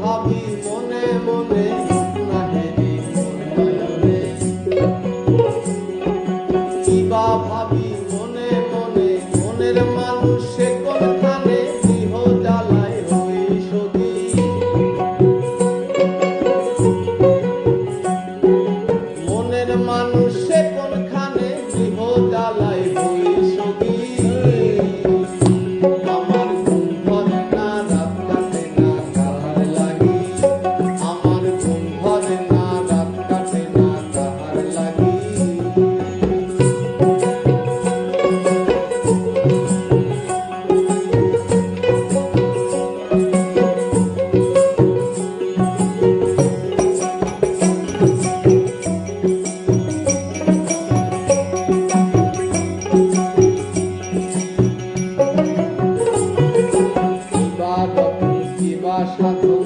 ভাবি মনে মনে নাহেরি নয়নে, কিবা ভাবি মনে মনে মনের মানুষ সে কোনখানে গৃহ জ্বালায় হই সখী। মনের মানুষ সে কোনখানে গৃহ জ্বালায় হই সখী। আমার ঘুম ধরে না রাত কাটে না কাহার লাগি, আমার ঘুম ধরে না রাত কাটে না কাহার লাগি। কিবা যতন কিবা সাধন